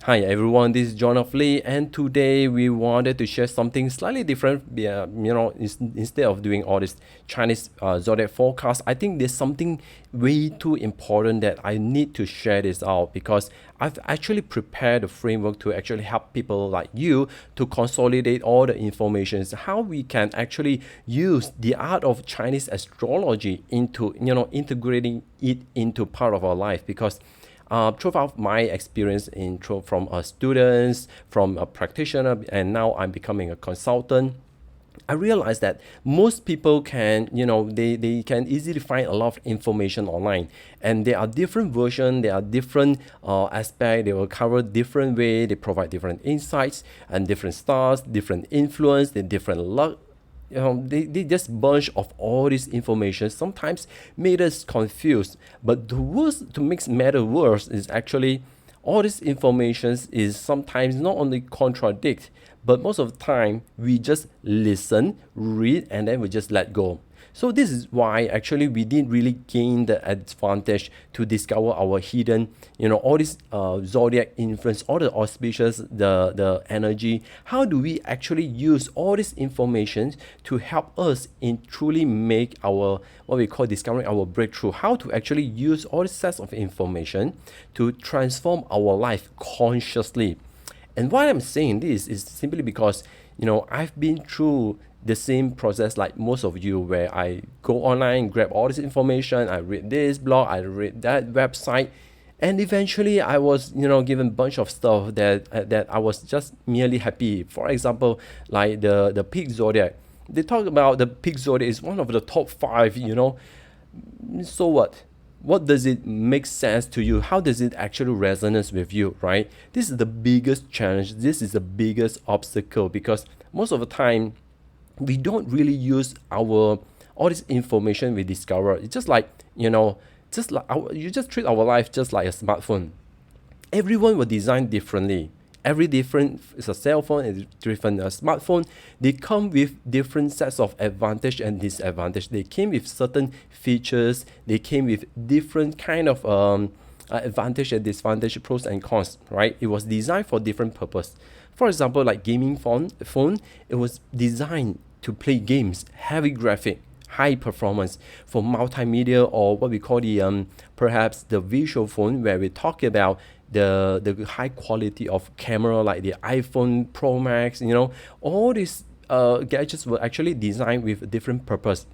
Hi everyone, this is John of Lee, and today we wanted to share something slightly different. Instead of doing all this Chinese zodiac forecast, I think there's something way too important that I need to share this out because I've actually prepared a framework to actually help people like you to consolidate all the information, how we can actually use the art of Chinese astrology into integrating it into part of our life because throughout my experience from students, from a practitioner, and now I'm becoming a consultant. I realized that most people can, they can easily find a lot of information online, and there are different versions, there are different aspects. They will cover different way. They provide different insights and different stars, different influence, the different luck. They just bunch of all this information sometimes made us confused, but the worst to make matter worse is actually all this information is sometimes not only contradict, but most of the time we just listen, read, and then we just let go. So this is why actually we didn't really gain the advantage to discover our hidden, all this zodiac influence, all the auspicious, the energy. How do we actually use all this information to help us in truly make our what we call discovering our breakthrough? How to actually use all this sets of information to transform our life consciously. And why I'm saying this is simply because, I've been through the same process like most of you, where I go online, grab all this information, I read this blog, I read that website, and eventually I was, given a bunch of stuff that I was just merely happy. For example, like the pig zodiac. They talk about the pig zodiac is one of the top five, so what? What does it make sense to you? How does it actually resonate with you, right? This is the biggest challenge. This is the biggest obstacle because most of the time we don't really use our all this information we discover. It's just like, you just treat our life just like a smartphone. Everyone will design differently. Every different is a cell phone, is different a smartphone. They come with different sets of advantage and disadvantage. They came with certain features. They came with different kind of advantage and disadvantage, pros and cons. Right? It was designed for different purpose. For example, like gaming phone, it was designed to play games, heavy graphic, high performance for multimedia, or what we call the perhaps the visual phone, where we talk about the high quality of camera like the iPhone Pro Max. All these gadgets were actually designed with a different purpose.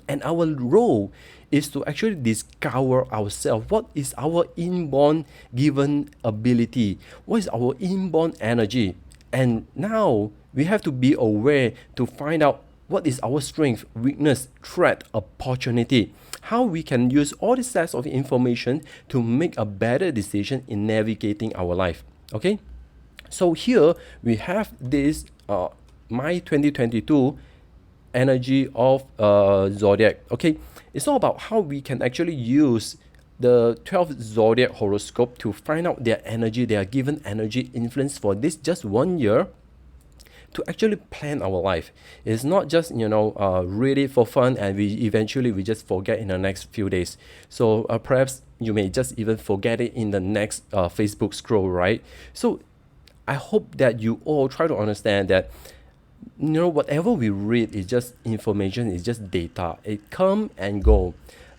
And our role is to actually discover ourselves. What is our inborn given ability? What is our inborn energy? And now we have to be aware to find out what is our strength, weakness, threat, opportunity. How we can use all these sets of information to make a better decision in navigating our life. Okay? So here we have this my 2022 energy of zodiac. Okay, it's all about how we can actually use the 12 zodiac horoscope to find out their energy, their given energy influence for this just 1 year, to actually plan our life. It's not just read it for fun and we just forget in the next few days. So perhaps you may just even forget it in the next Facebook scroll, right? So I hope that you all try to understand that whatever we read is just information, is just data. It come and go.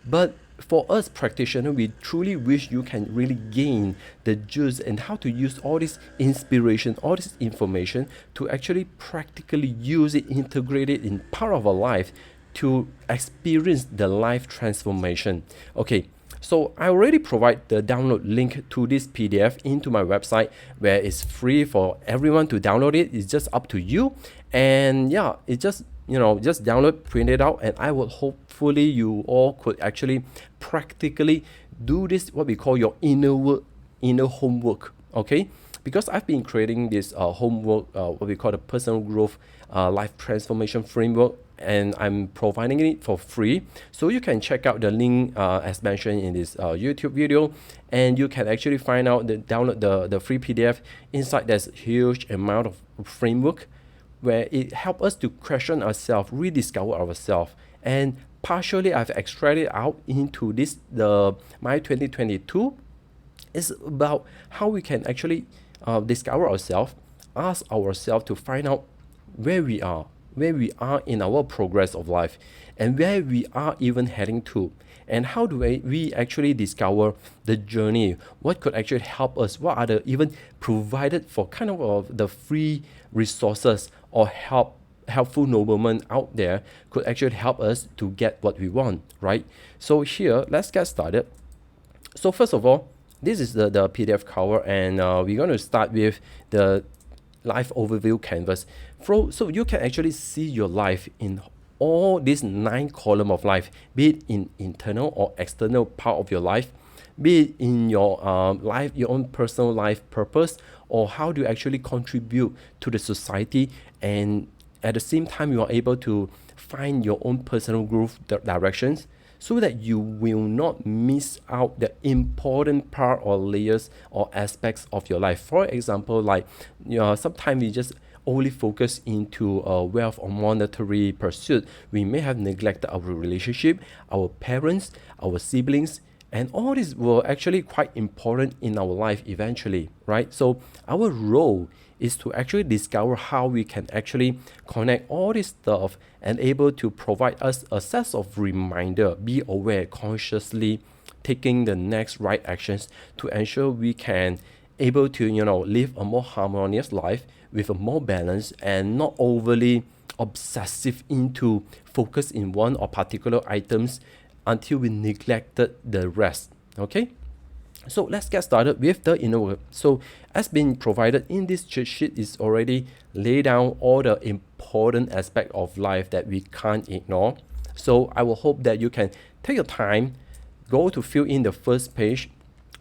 But for us practitioners, we truly wish you can really gain the juice and how to use all this inspiration, all this information to actually practically use it, integrate it in part of our life to experience the life transformation. Okay, so I already provide the download link to this PDF into my website, where it's free for everyone to download it. It's just up to you. And yeah, it just download, print it out, and I will hopefully you all could actually practically do this, what we call your inner work, inner homework. Okay, because I've been creating this homework, what we call the personal growth life transformation framework, and I'm providing it for free. So you can check out the link as mentioned in this YouTube video, and you can actually find out download the free PDF. Inside there's a huge amount of framework where it helps us to question ourselves, rediscover ourselves. And partially I've extracted out into this, my 2022 is about how we can actually discover ourselves, ask ourselves to find out where we are, in our progress of life, and where we are even heading to. And how do we actually discover the journey? What could actually help us? What are the even provided for kind of the free resources or helpful noblemen out there could actually help us to get what we want, right? So here, let's get started. So first of all, this is the PDF cover, and we're going to start with the life overview canvas. So you can actually see your life in all these 9 columns of life, be it in internal or external part of your life, be it in your life, your own personal life purpose, or how do you actually contribute to the society, and at the same time you are able to find your own personal growth directions, so that you will not miss out the important part or layers or aspects of your life. For example, like sometimes we just only focus into wealth or monetary pursuit. We may have neglected our relationship, our parents, our siblings, and all this were actually quite important in our life eventually, right? So our role is to actually discover how we can actually connect all this stuff and able to provide us a set of reminder, be aware, consciously taking the next right actions to ensure we can able to live a more harmonious life with a more balance and not overly obsessive into focus in one or particular items until we neglected the rest. Okay, so let's get started with the inner work. So as been provided in this cheat sheet is already laid down all the important aspect of life that we can't ignore. So I will hope that you can take your time, go to fill in the first page,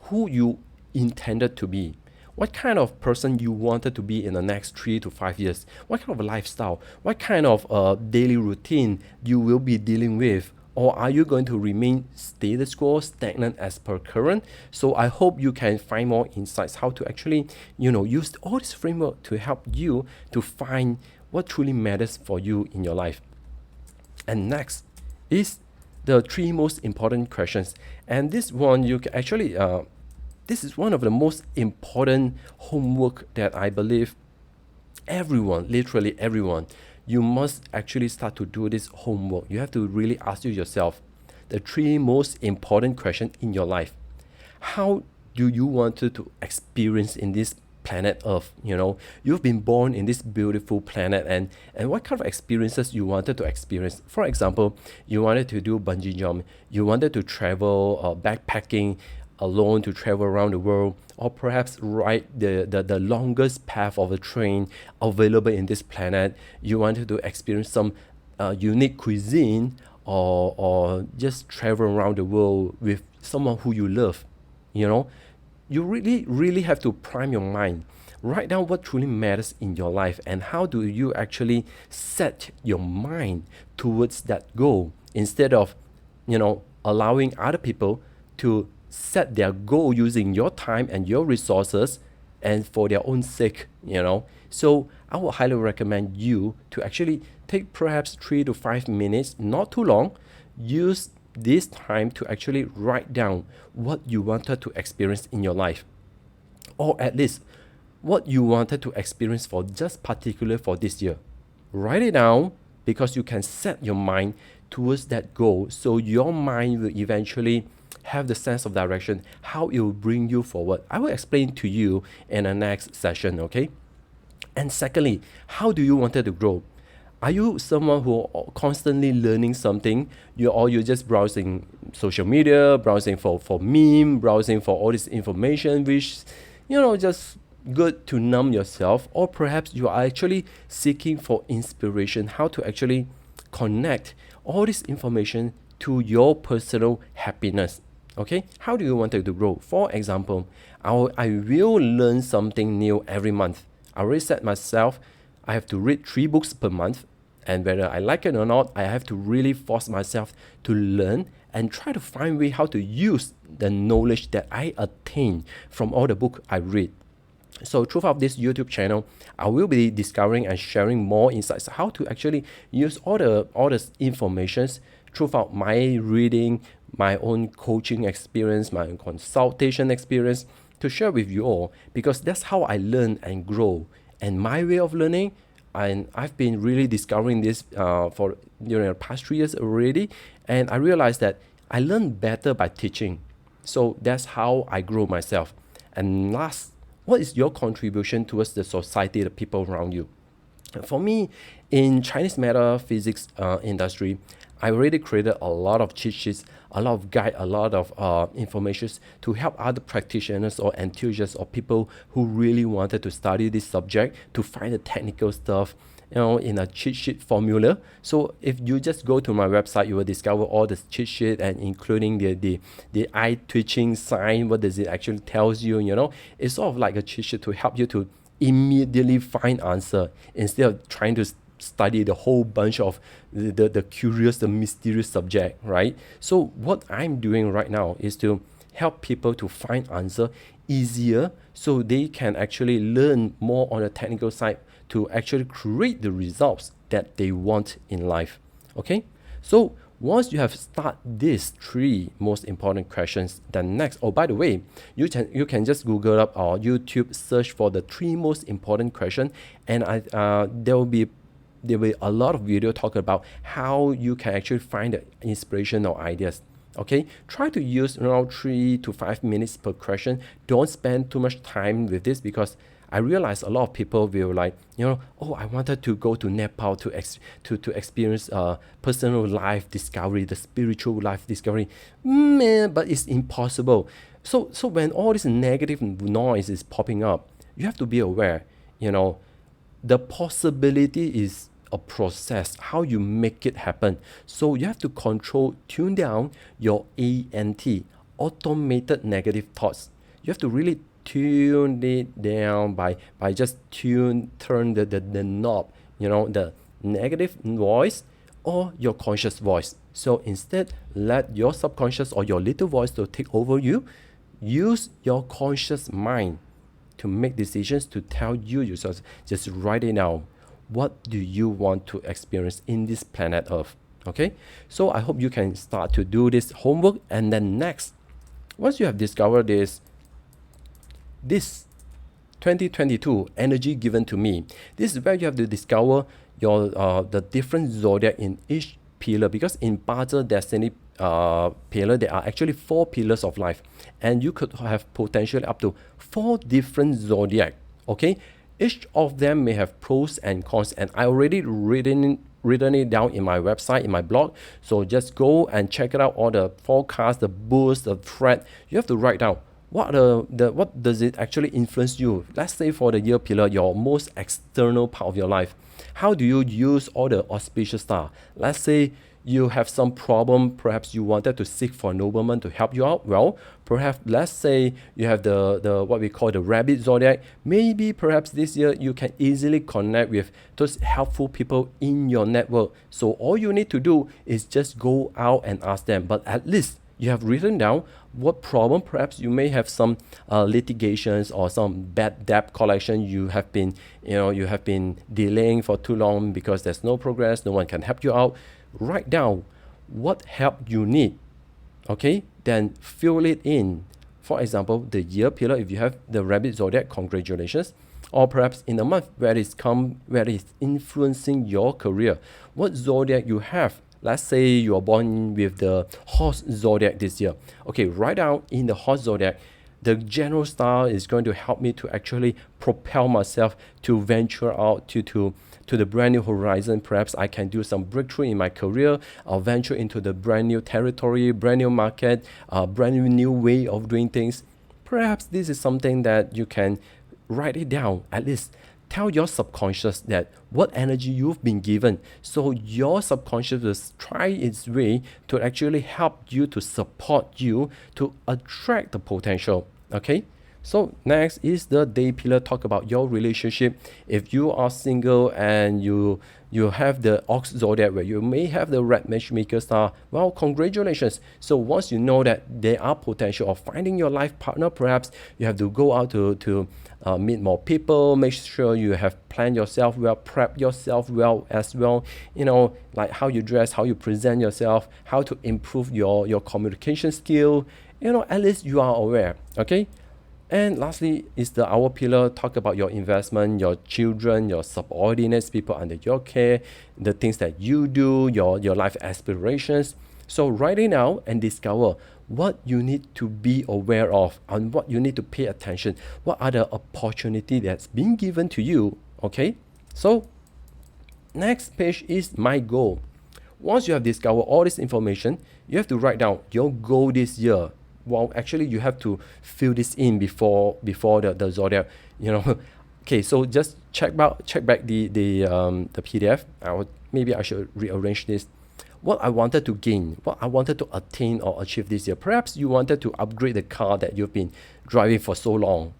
who you intended to be, what kind of person you wanted to be in the next 3 to 5 years, what kind of a lifestyle, what kind of daily routine you will be dealing with, or are you going to remain status quo, stagnant as per current? So I hope you can find more insights how to actually use all this framework to help you to find what truly matters for you in your life. And next is the 3 most important questions, and this one you can actually this is one of the most important homework that I believe everyone, literally everyone, you must actually start to do this homework. You have to really ask yourself the 3 most important questions in your life. How do you want to experience in this planet Earth? You've been born in this beautiful planet, and what kind of experiences you wanted to experience. For example, you wanted to do bungee jump, you wanted to travel backpacking alone, to travel around the world, or perhaps ride the longest path of a train available in this planet. You wanted to experience some unique cuisine, or just travel around the world with someone who you love. You really have to prime your mind. Write down what truly matters in your life, and how do you actually set your mind towards that goal, instead of allowing other people to set their goal using your time and your resources and for their own sake. So I would highly recommend you to actually take perhaps 3 to 5 minutes, not too long. Use this time to actually write down what you wanted to experience in your life, or at least what you wanted to experience for just particular for this year. Write it down, because you can set your mind towards that goal, so your mind will eventually have the sense of direction, how it will bring you forward. I will explain to you in the next session, okay? And secondly, how do you want it to grow? Are you someone who constantly learning something? You're just browsing social media, browsing for meme, browsing for all this information, which, just good to numb yourself? Or perhaps you are actually seeking for inspiration, how to actually connect all this information to your personal happiness. Okay, how do you want it to grow? For example, I will learn something new every month. I already set myself, I have to read 3 books per month, and whether I like it or not, I have to really force myself to learn and try to find way how to use the knowledge that I attain from all the books I read. So throughout this YouTube channel, I will be discovering and sharing more insights how to actually use all the informations throughout my reading, my own coaching experience, my own consultation experience, to share with you all, because that's how I learn and grow. And my way of learning, and I've been really discovering this for during the past 3 years already, and I realized that I learn better by teaching. So that's how I grow myself. And last, what is your contribution towards the society, the people around you? For me, in Chinese metaphysics industry, I already created a lot of cheat sheets, a lot of guide, a lot of information to help other practitioners or enthusiasts or people who really wanted to study this subject to find the technical stuff, in a cheat sheet formula. So if you just go to my website, you will discover all the cheat sheet, and including the eye twitching sign. What does it actually tells you? It's sort of like a cheat sheet to help you to immediately find answer instead of trying to study the whole bunch of the curious, the mysterious subject, right? So what I'm doing right now is to help people to find answer easier, so they can actually learn more on the technical side to actually create the results that they want in life. Okay, so once you have started these 3 most important questions, then next, oh, by the way, you can just Google up or YouTube search for the 3 most important questions, and there will be a lot of video talk about how you can actually find the inspiration or ideas. Okay, try to use around 3 to 5 minutes per question. Don't spend too much time with this, because I realize a lot of people will like, oh, I wanted to go to Nepal to experience personal life discovery, the spiritual life discovery. Man, but it's impossible. So when all this negative noise is popping up, you have to be aware, the possibility is a process, how you make it happen. So you have to tune down your ANT, automated negative thoughts. You have to really tune it down by just turn the knob, the negative voice or your conscious voice. So instead, let your subconscious or your little voice to take over you. Use your conscious mind to make decisions, to tell you yourself. Just write it down. What do you want to experience in this planet Earth? Okay, so I hope you can start to do this homework. And then next, once you have discovered this 2022 energy given to me, this is where you have to discover your the different zodiac in each pillar, because in Bazi Destiny pillar, there are actually 4 pillars of life, and you could have potentially up to 4 different zodiac. Okay, each of them may have pros and cons, and I already written it down in my website, in my blog. So just go and check it out, all the forecast, the boost, the threat. You have to write down what does it actually influence you. Let's say for the year pillar, your most external part of your life. How do you use all the auspicious star? Let's say you have some problem, perhaps you wanted to seek for a nobleman to help you out. Well, perhaps let's say you have the what we call the rabbit zodiac. Maybe perhaps this year you can easily connect with those helpful people in your network. So all you need to do is just go out and ask them. But at least you have written down what problem. Perhaps you may have some litigations or some bad debt collection you have been delaying for too long because there's no progress, no one can help you out. Write down what help you need. Okay, then fill it in. For example, the year pillar, if you have the rabbit zodiac, congratulations. Or perhaps in the month where it's influencing your career, what zodiac you have. Let's say you are born with the horse zodiac this year. Okay, write down in the horse zodiac, the general star is going to help me to actually propel myself to venture out to the brand new horizon. Perhaps I can do some breakthrough in my career. I'll venture into the brand new territory, brand new market, brand new way of doing things. Perhaps this is something that you can write it down. At least tell your subconscious that what energy you've been given. So your subconscious will try its way to actually help you, to support you, to attract the potential. Okay. So next is the day pillar. Talk about your relationship. If you are single and you have the ox zodiac where you may have the red matchmaker star, well, congratulations. So once you know that there are potential of finding your life partner, perhaps you have to go out to meet more people. Make sure you have planned yourself well, prep yourself well as well. Like how you dress, how you present yourself, how to improve your communication skill. At least you are aware. Okay. And lastly is the hour pillar. Talk about your investment, your children, your subordinates, people under your care, the things that you do, your life aspirations. So write it out and discover what you need to be aware of and what you need to pay attention. What are the opportunity that's being given to you? Okay. So next page is my goal. Once you have discovered all this information, you have to write down your goal this year. Well, actually, you have to fill this in before the zodiac. Okay. So just check back the PDF. Maybe I should rearrange this. What I wanted to gain, what I wanted to attain or achieve this year. Perhaps you wanted to upgrade the car that you've been driving for so long.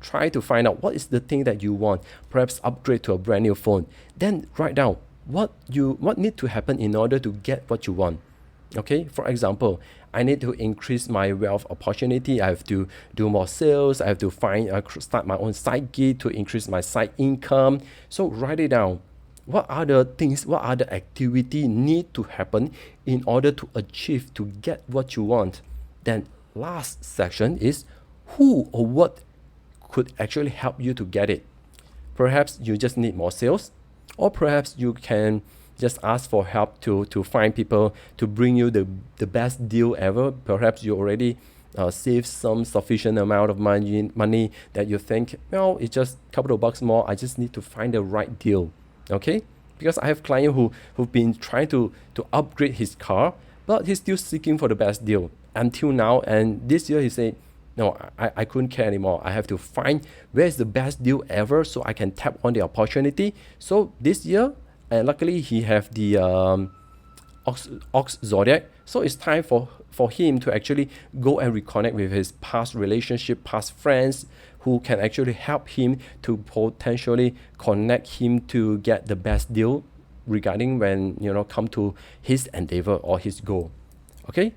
Try to find out what is the thing that you want. Perhaps upgrade to a brand new phone. Then write down what need to happen in order to get what you want. Okay, for example, I need to increase my wealth opportunity. I have to do more sales. I have to start my own side gig to increase my side income. So write it down. What are the things, what are the activity need to happen in order to achieve, to get what you want? Then last section is who or what could actually help you to get it. Perhaps you just need more sales, or perhaps you can just ask for help to find people to bring you the best deal ever. Perhaps you already save some sufficient amount of money that you think, well, it's just a couple of bucks more. I just need to find the right deal. Okay, because I have clients who've been trying to upgrade his car, but he's still seeking for the best deal until now. And this year he said, no, I couldn't care anymore. I have to find where's the best deal ever so I can tap on the opportunity. So this year, and luckily he have the Ox Zodiac. So it's time for him to actually go and reconnect with his past relationship, past friends, who can actually help him to potentially connect him to get the best deal regarding when come to his endeavor or his goal. Okay.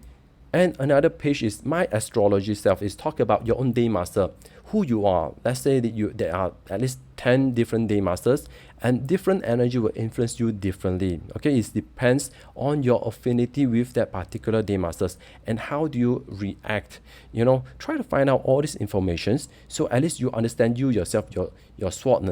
And another page is my astrology self. Is talk about your own day master, who you are. Let's say that there are at least 10 different day masters, and different energy will influence you differently. Okay, it depends on your affinity with that particular day masters and how do you react. Try to find out all these informations so at least you understand you yourself, your SWOT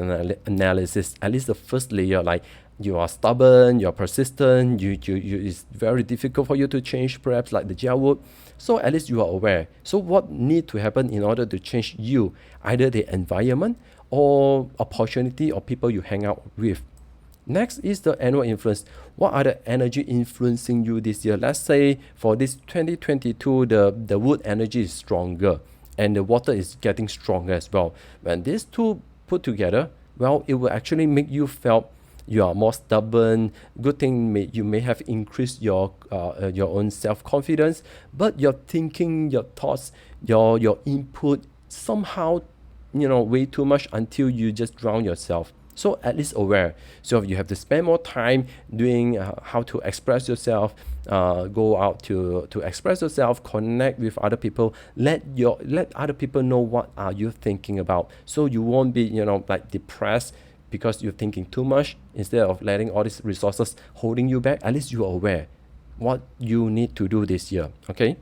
analysis, at least the first layer, like you are stubborn, you're persistent, you it's very difficult for you to change, perhaps like the gel wood. So at least you are aware. So what need to happen in order to change you, either the environment or opportunity or people you hang out with. Next is the annual influence. What are the energy influencing you this year? Let's say for this 2022, the wood energy is stronger and the water is getting stronger as well. When these two put together, well, it will actually make you feel you are more stubborn. Good thing you may have increased your own self-confidence, but your thinking, your thoughts, your input somehow way too much until you just drown yourself. So at least aware. So you have to spend more time doing how to express yourself, go out to express yourself, connect with other people, let other people know what are you thinking about, so you won't be like depressed because you're thinking too much. Instead of letting all these resources holding you back, at least you are aware what you need to do this year. Okay.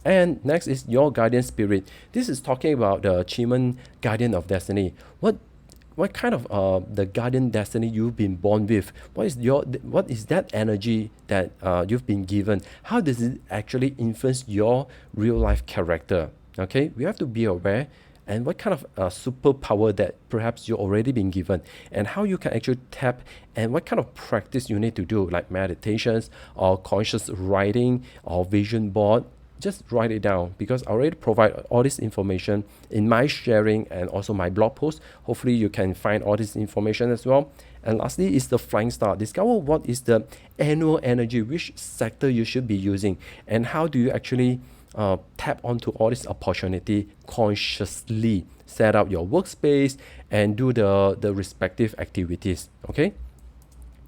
And next is your guardian spirit. This is talking about the achievement guardian of destiny. What kind of the guardian destiny you've been born with? What is that energy that you've been given? How does it actually influence your real life character? Okay, we have to be aware. And what kind of superpower that perhaps you've already been given, and how you can actually tap, and what kind of practice you need to do, like meditations or conscious writing or vision board. Just write it down, because I already provide all this information in my sharing and also my blog post. Hopefully you can find all this information as well. And lastly is the flying star. Discover what is the annual energy, which sector you should be using, and how do you actually tap onto all this opportunity consciously. Set up your workspace and do the respective activities. Okay.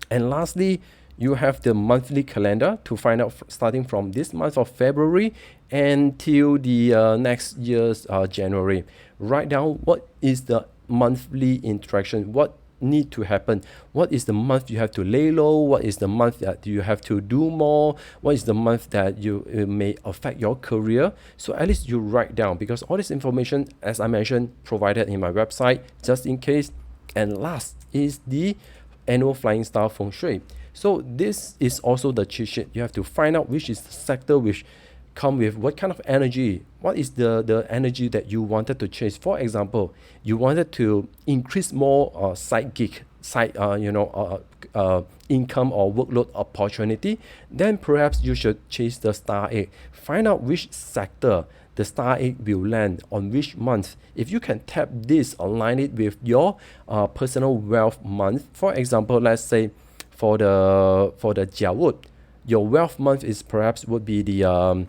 And lastly, you have the monthly calendar to find out starting from this month of February until the next year's January. Write down what is the monthly interaction, what need to happen. What is the month you have to lay low? What is the month that you have to do more? What is the month that you may affect your career? So at least you write down, because all this information, as I mentioned, provided in my website just in case. And last is the annual flying star feng shui. So this is also the cheat sheet. You have to find out which is the sector which come with what kind of energy. What is the energy that you wanted to chase? For example, you wanted to increase more side gig, income or workload opportunity, then perhaps you should chase the star egg. Find out which sector the star egg will land on which month. If you can tap this, align it with your personal wealth month. For example, let's say for the Jiawu, your wealth month is perhaps would be the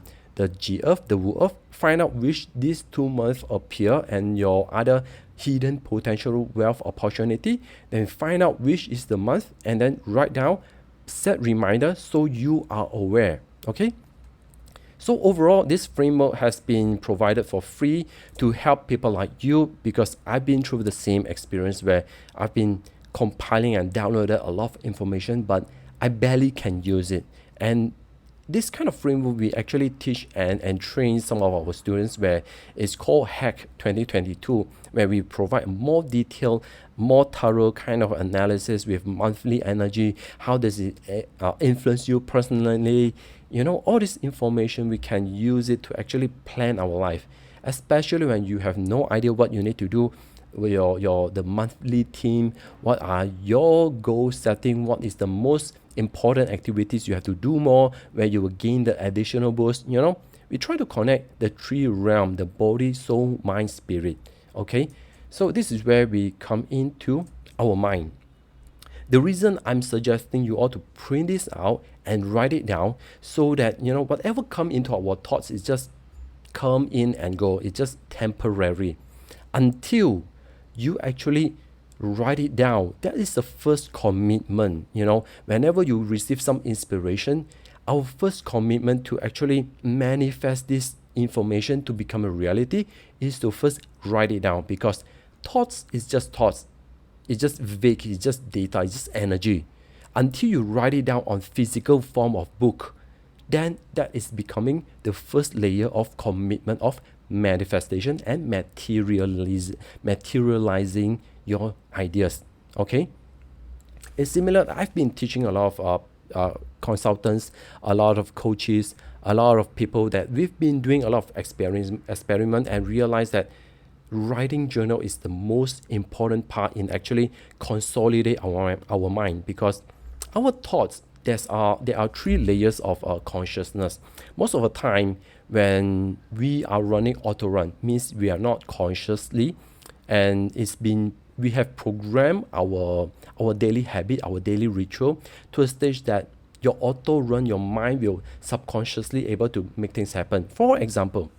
G Earth, the Wu Earth. Find out which these 2 months appear and your other hidden potential wealth opportunity. Then find out which is the month and then write down, set reminder so you are aware. Okay. So overall, this framework has been provided for free to help people like you, because I've been through the same experience where I've been compiling and downloaded a lot of information, but I barely can use it. And this kind of framework we actually teach and train some of our students, where it's called Hack 2022, where we provide more detailed, more thorough kind of analysis with monthly energy. How does it influence you personally? All this information, we can use it to actually plan our life, especially when you have no idea what you need to do with the monthly theme. What are your goal setting? What is the most important activities you have to do more, where you will gain the additional boost? We try to connect the 3 realm, the body, soul, mind, spirit. Okay, so this is where we come into our mind. The reason I'm suggesting you all to print this out and write it down, so that whatever come into our thoughts is just come in and go. It's just temporary until you actually write it down. That is the first commitment. Whenever you receive some inspiration, our first commitment to actually manifest this information to become a reality is to first write it down, because thoughts is just thoughts. It's just vague, it's just data, it's just energy. Until you write it down on physical form of book, then that is becoming the first layer of commitment of manifestation and materializing your ideas. Okay, it's similar. I've been teaching a lot of consultants, a lot of coaches, a lot of people, that we've been doing a lot of experiment and realize that writing journal is the most important part in actually consolidate our mind, because our thoughts, there are 3 layers of consciousness. Most of the time when we are running auto run, means we are not consciously, and we have programmed our daily habit, our daily ritual to a stage that your auto run, your mind will subconsciously able to make things happen. For example,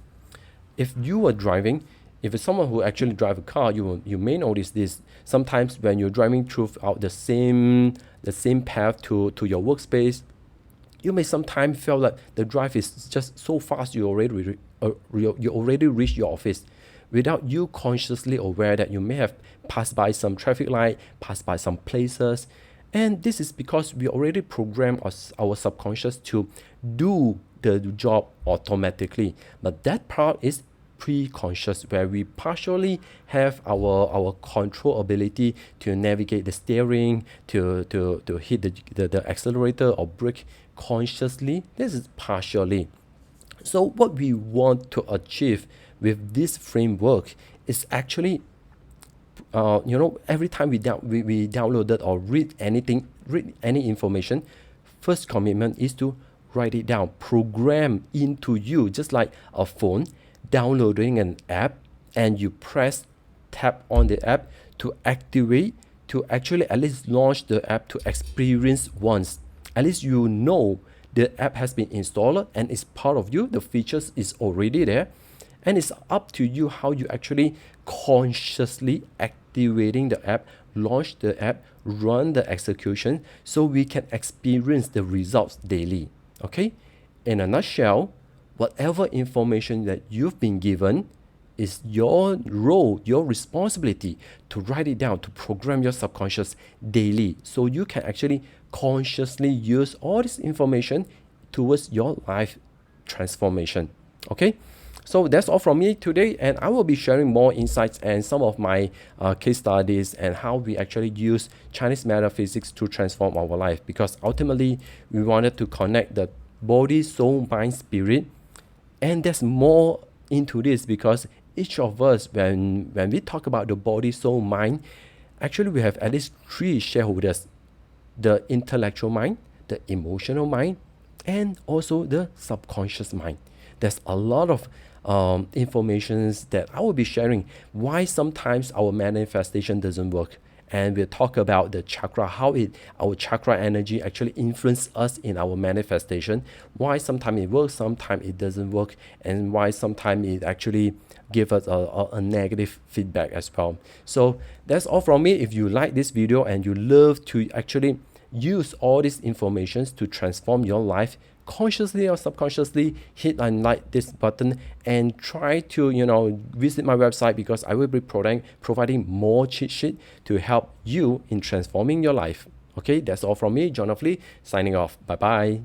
if you are driving, if it's someone who actually drive a car, you may notice this. Sometimes when you're driving throughout the same path to your workspace, you may sometimes feel that the drive is just so fast, you already reach your office, without you consciously aware that you may have passed by some traffic light, passed by some places. And this is because we already programmed our subconscious to do the job automatically. But that part is pre-conscious, where we partially have our control ability to navigate the steering, to hit the accelerator or brake consciously. This is partially. So what we want to achieve with this framework is actually every time we downloaded or read any information, first commitment is to write it down, program into you, just like a phone downloading an app, and you tap on the app to activate, to actually at least launch the app to experience once. At least the app has been installed and is part of you, the features is already there, and it's up to you how you actually consciously activating the app, launch the app, run the execution, so we can experience the results daily. Okay, in a nutshell, whatever information that you've been given it's your role, your responsibility to write it down, to program your subconscious daily, so you can actually consciously use all this information towards your life transformation. Okay, so that's all from me today, and I will be sharing more insights and some of my case studies and how we actually use Chinese metaphysics to transform our life, because ultimately we wanted to connect the body, soul, mind, spirit. And there's more into this, because each of us, when we talk about the body, soul, mind, actually we have at least three shareholders: the intellectual mind, the emotional mind, and also the subconscious mind. There's a lot of informations that I will be sharing why sometimes our manifestation doesn't work. And we'll talk about the chakra, how our chakra energy actually influence us in our manifestation, why sometimes it works, sometimes it doesn't work, and why sometimes it actually give us a negative feedback as well. So that's all from me. If you like this video and you love to actually use all these informations to transform your life, consciously or subconsciously, hit and like this button and try to visit my website, because I will be providing more cheat sheet to help you in transforming your life. Okay, that's all from me, John of Lee, signing off. Bye bye.